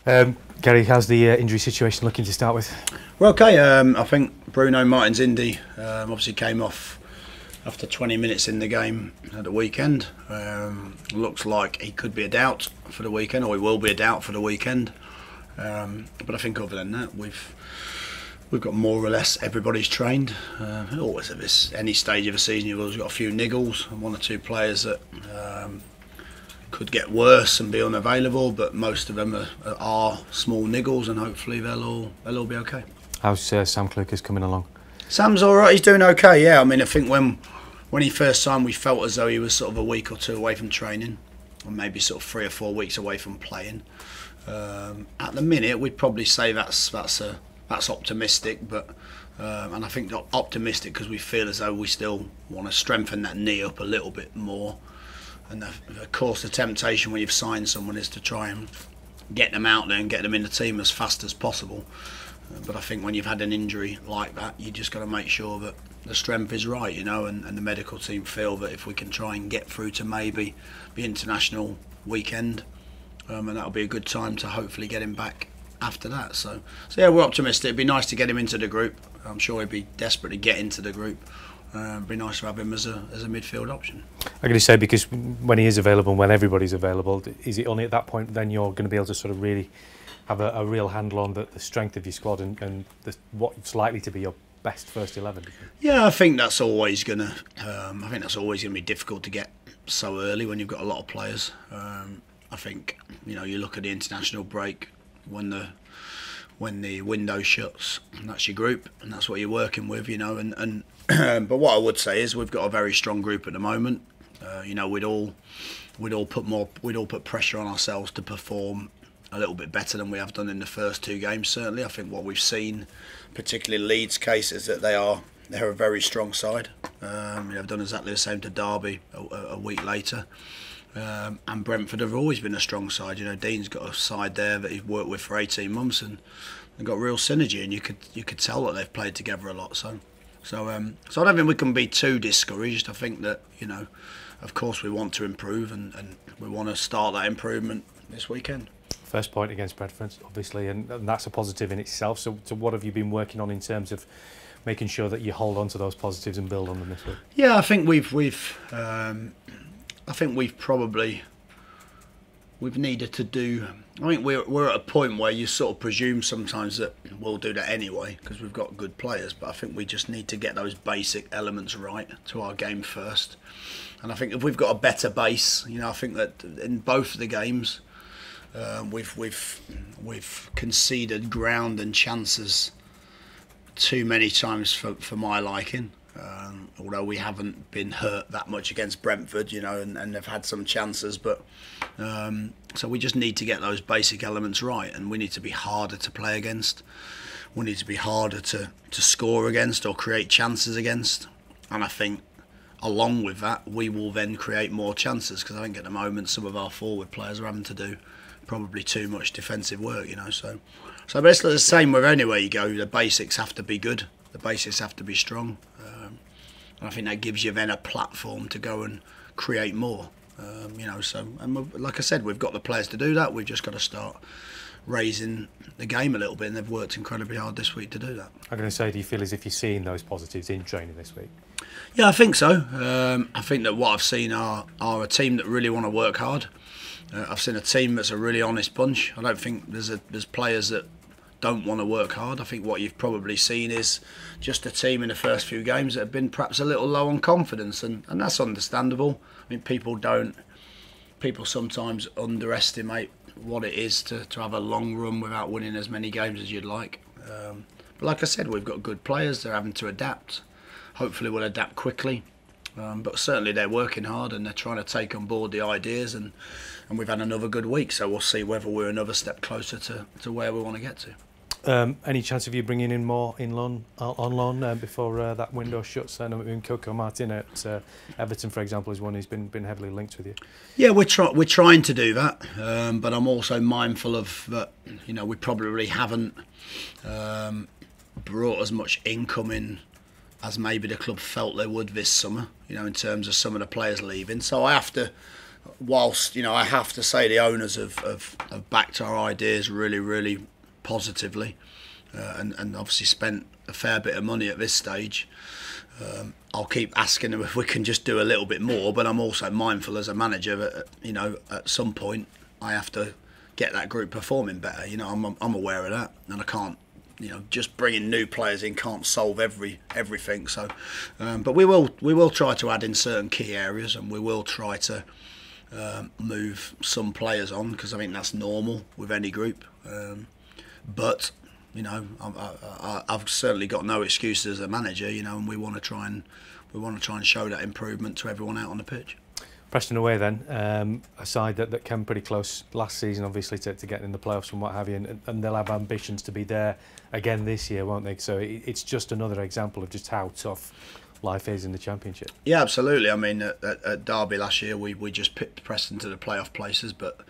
Gary, how's the injury situation looking to start with? We're okay. I think Bruno Martins Indy obviously came off after 20 minutes in the game at the weekend. Looks like he could be a doubt for the weekend, or he will be a doubt for the weekend. But I think other than that, we've got more or less everybody's trained. Always at any stage of a season, you've always got a few niggles and one or two players that could get worse and be unavailable, but most of them are small niggles, and hopefully they'll all be okay. How's Sam Clucas coming along? Sam's all right. He's doing okay. Yeah, I mean, I think when he first signed, we felt as though he was sort of a week or two away from training, or maybe sort of 3 or 4 weeks away from playing. At the minute, we'd probably say that's optimistic, but and I think optimistic because we feel as though we still want to strengthen that knee up a little bit more. And of course, the temptation when you've signed someone is to try and get them out there and get them in the team as fast as possible. But I think when you've had an injury like that, you just got to make sure that the strength is right, you know, and the medical team feel that if we can try and get through to maybe the international weekend, and that'll be a good time to hopefully get him back after that. So yeah, we're optimistic. It'd be nice to get him into the group. I'm sure he'd be desperate to get into the group. It'd be nice to have him as a midfield option. I'm going to say, because when he is available and when everybody's available, is it only at that point then you're going to be able to sort of really have a real handle on the strength of your squad and what's likely to be your best first 11? Yeah, I think that's always going to be difficult to get so early when you've got a lot of players. I think, you know, you look at the international break when the window shuts, and that's your group, and that's what you're working with, you know. And but what I would say is we've got a very strong group at the moment. You know, we'd all put pressure on ourselves to perform a little bit better than we have done in the first 2 games. Certainly, I think what we've seen, particularly Leeds' case, is that they're a very strong side. They've done exactly the same to Derby a week later. And Brentford have always been a strong side. You know, Dean's got a side there that he's worked with for 18 months, and they've got real synergy, and you could tell that they've played together a lot. So I don't think we can be too discouraged. I think that, you know, of course we want to improve, and we want to start that improvement this weekend. First point against Brentford, obviously, and that's a positive in itself. So what have you been working on in terms of making sure that you hold on to those positives and build on them this week? Yeah, I think we've needed to do. I think we're at a point where you sort of presume sometimes that we'll do that anyway because we've got good players. But I think we just need to get those basic elements right to our game first. And I think if we've got a better base, you know, I think that in both of the games, we've conceded ground and chances too many times for my liking. Although we haven't been hurt that much against Brentford, you know, and they've had some chances, but so we just need to get those basic elements right, and we need to be harder to play against. We need to be harder to score against or create chances against, and I think along with that we will then create more chances, because I think at the moment some of our forward players are having to do probably too much defensive work, you know. So basically the same with anywhere you go. The basics have to be good. The basics have to be strong. And I think that gives you then a platform to go and create more. You know, so, and like I said, we've got the players to do that. We've just got to start raising the game a little bit, and they've worked incredibly hard this week to do that. I'm going to say, do you feel as if you're seeing those positives in training this week? Yeah, I think so. I think that what I've seen are a team that really want to work hard. I've seen a team that's a really honest bunch. I don't think there's players that don't want to work hard. I think what you've probably seen is just a team in the first few games that have been perhaps a little low on confidence, and that's understandable. I mean, people sometimes underestimate what it is to have a long run without winning as many games as you'd like. But like I said, we've got good players. They're having to adapt. Hopefully we'll adapt quickly. But certainly they're working hard, and they're trying to take on board the ideas, and we've had another good week, so we'll see whether we're another step closer to where we want to get to. Any chance of you bringing in more on loan before that window shuts? I know Coco Martin at Everton, for example, is one who's been heavily linked with you. Yeah, we're trying to do that, but I'm also mindful of that. You know, we probably haven't brought as much income in as maybe the club felt they would this summer. You know, in terms of some of the players leaving, so I have to whilst I have to say the owners have backed our ideas really, really positively, and obviously spent a fair bit of money at this stage. I'll keep asking them if we can just do a little bit more, but I'm also mindful as a manager that at some point I have to get that group performing better. I'm aware of that, and I can't. Just bringing new players in can't solve everything. So, but we will try to add in certain key areas, and we will try to move some players on, because I think that's normal with any group. But I've certainly got no excuses as a manager. And we want to try and show that improvement to everyone out on the pitch. Preston away then, a side that came pretty close last season, obviously, to getting in the playoffs and what have you, and they'll have ambitions to be there again this year, won't they? So it's just another example of just how tough life is in the Championship. Yeah, absolutely. I mean, at Derby last year, we just picked Preston to the playoff places, but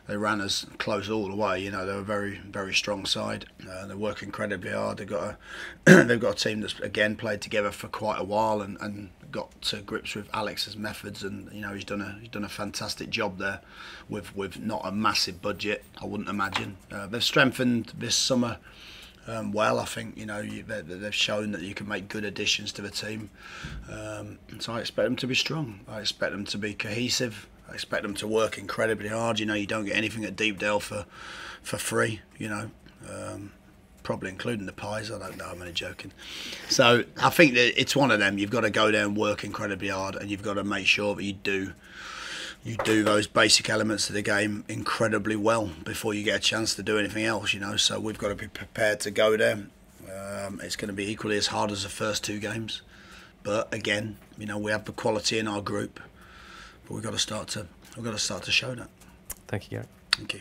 they ran us close all the way. They're a very, very strong side. They work incredibly hard. They've got a team that's again played together for quite a while and got to grips with Alex's methods, and he's done a fantastic job there with not a massive budget, I wouldn't imagine. They've strengthened this summer. Well, I think they've shown that you can make good additions to the team, so I expect them to be strong. I expect them to be cohesive. I expect them to work incredibly hard. You don't get anything at Deepdale for free. Probably including the pies. I don't know. I'm only joking. So I think that it's one of them. You've got to go there and work incredibly hard, and you've got to make sure that you do those basic elements of the game incredibly well before you get a chance to do anything else. So we've got to be prepared to go there. It's going to be equally as hard as the first two games, but again, we have the quality in our group, but we've got to start to show that. Thank you, Gareth. Thank you.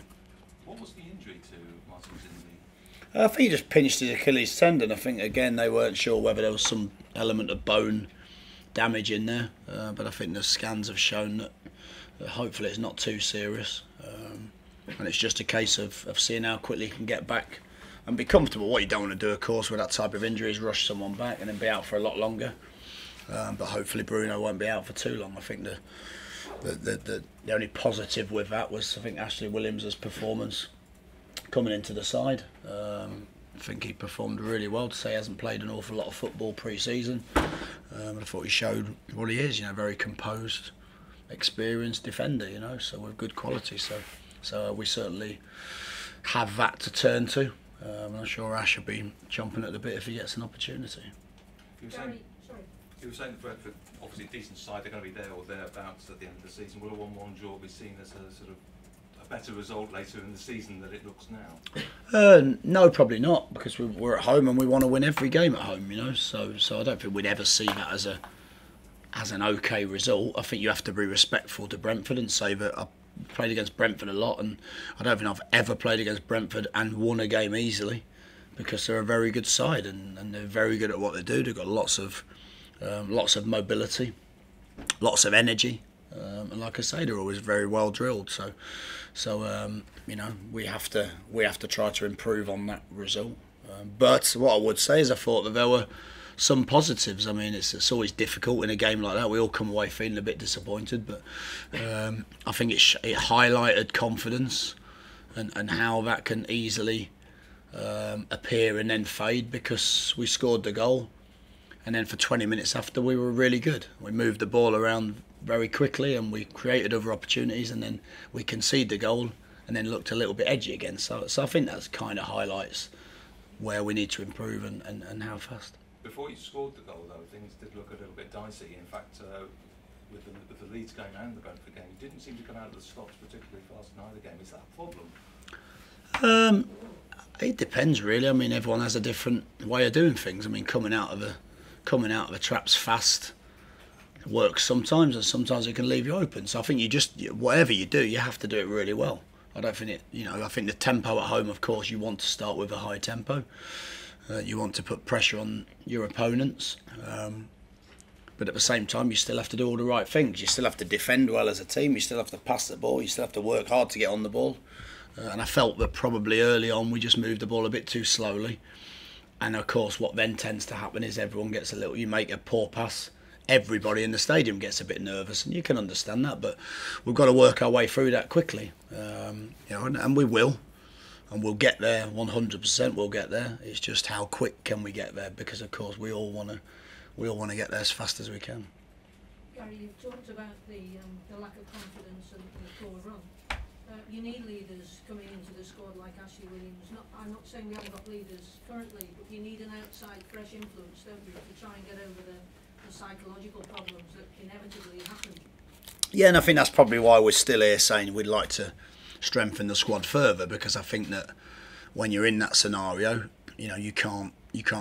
What was the injury to Martin's injury? I think he just pinched his Achilles tendon. I think again they weren't sure whether there was some element of bone damage in there, but I think the scans have shown that hopefully it's not too serious, and it's just a case of seeing how quickly he can get back and be comfortable. What you don't want to do, of course, with that type of injury is rush someone back and then be out for a lot longer, but hopefully Bruno won't be out for too long. I think the only positive with that was I think Ashley Williams' performance coming into the side. I think he performed really well. To say he hasn't played an awful lot of football pre-season, I thought he showed what he is, very composed, experienced defender, so with good quality. So we certainly have that to turn to. I'm sure Ash will be chomping at the bit if he gets an opportunity. You were saying Brentford, obviously a decent side, they're going to be there or thereabouts at the end of the season. Will a 1-1 draw be seen as a sort of a better result later in the season than it looks now? No, probably not, because we're at home and we want to win every game at home, So I don't think we'd ever see that as an okay result. I think you have to be respectful to Brentford and say that I played against Brentford a lot, and I don't think I've ever played against Brentford and won a game easily, because they're a very good side and they're very good at what they do. They've got lots of mobility, lots of energy, and like I say, they're always very well drilled. So we have to try to improve on that result. But what I would say is I thought that there were some positives. I mean, it's always difficult in a game like that. We all come away feeling a bit disappointed, but I think it highlighted confidence and how that can easily appear and then fade, because we scored the goal and then for 20 minutes after we were really good. We moved the ball around very quickly and we created other opportunities, and then we conceded the goal and then looked a little bit edgy again. So I think that kind of highlights where we need to improve and how fast. Before you scored the goal, though, things did look a little bit dicey. In fact, with the Leeds game and the Brentford game, you didn't seem to come out of the stops particularly fast in either game. Is that a problem? It depends, really. I mean, everyone has a different way of doing things. I mean, coming out of the traps fast works sometimes, and sometimes it can leave you open. So I think whatever you do, you have to do it really well. I don't think I think the tempo at home, of course, you want to start with a high tempo. You want to put pressure on your opponents, but at the same time you still have to do all the right things. You still have to defend well as a team, you still have to pass the ball, you still have to work hard to get on the ball, and I felt that probably early on we just moved the ball a bit too slowly, and of course what then tends to happen is everyone gets you make a poor pass, everybody in the stadium gets a bit nervous, and you can understand that. But we've got to work our way through that quickly, and we will, and we'll get there 100%. We'll get there. It's just how quick can we get there? Because of course we all want to get there as fast as we can. Gary, you've talked about the lack of confidence and the poor run. You need leaders coming into the squad like Ashley Williams. I'm not saying we haven't got leaders currently, but you need an outside fresh influence, don't you, to try and get over the psychological problems that inevitably happen. Yeah, and I think that's probably why we're still here saying we'd like to strengthen the squad further, because I think that when you're in that scenario, you can't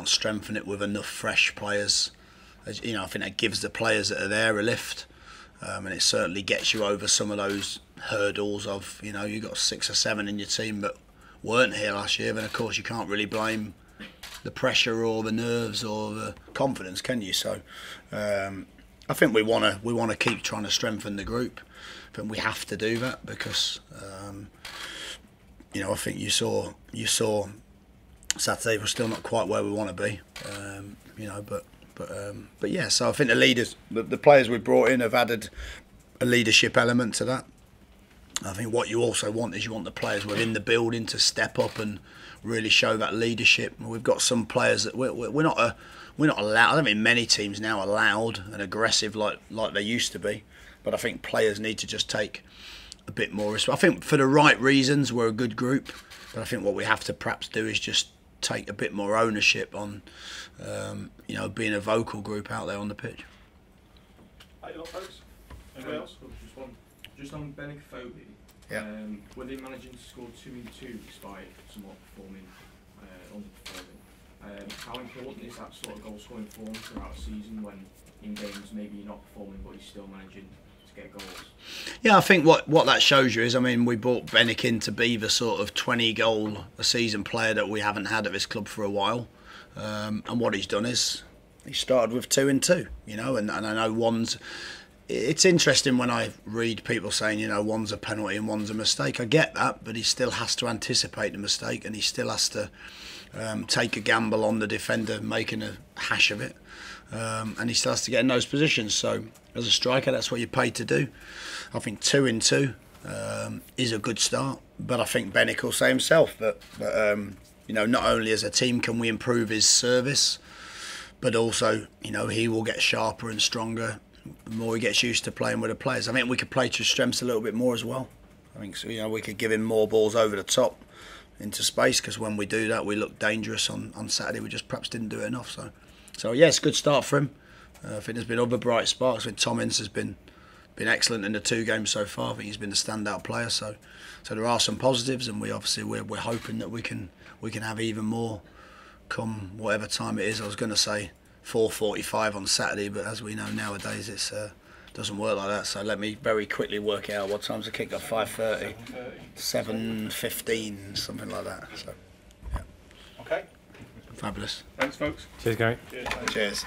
strengthen it with enough fresh players. I think that gives the players that are there a lift, and it certainly gets you over some of those hurdles of, you've got 6 or 7 in your team that weren't here last year. Then of course you can't really blame the pressure or the nerves or the confidence, can you? So I think we want to keep trying to strengthen the group. I think we have to do that because I think you saw Saturday we're still not quite where we want to be, but yeah. So I think the leaders, the players we brought in, have added a leadership element to that. I think what you also want is you want the players within the building to step up and really show that leadership. We've got some players that we're not allowed. I don't think many teams now are loud and aggressive like they used to be. But I think players need to just take a bit more respect. I think for the right reasons we're a good group. But I think what we have to perhaps do is just take a bit more ownership on, being a vocal group out there on the pitch. Hey, folks. Anybody else? Just on Benicophobe, were they managing to score 2 in 2 despite somewhat performing underperforming? How important is that sort of goal scoring form throughout a season when in games maybe you're not performing but you're still managing to get goals? Yeah, I think what that shows you is, we brought Benick in to be the sort of 20 goal a season player that we haven't had at this club for a while, and what he's done is he started with 2 in 2, and I know one's. It's interesting when I read people saying, one's a penalty and one's a mistake. I get that, but he still has to anticipate the mistake, and he still has to take a gamble on the defender making a hash of it, and he still has to get in those positions. So as a striker, that's what you're paid to do. I think 2 in 2 is a good start, but I think Benick will say himself that not only as a team can we improve his service, but also he will get sharper and stronger the more he gets used to playing with the players. I think we could play to his strengths a little bit more as well. I think so, we could give him more balls over the top into space, because when we do that we look dangerous on Saturday. We just perhaps didn't do it enough. So yeah, it's a good start for him. I think there's been other bright sparks. I think Tom Ince has been excellent in the 2 games so far. I think he's been the standout player. So there are some positives, and we're hoping that we can have even more come whatever time it is. I was going to say 4:45 on Saturday, but as we know nowadays, it doesn't work like that. So let me very quickly work it out. What time's the kick-off? 5:30, 7:15, something like that. So yeah. Okay. Fabulous. Thanks, folks. Cheers, Gary. Cheers. Cheers.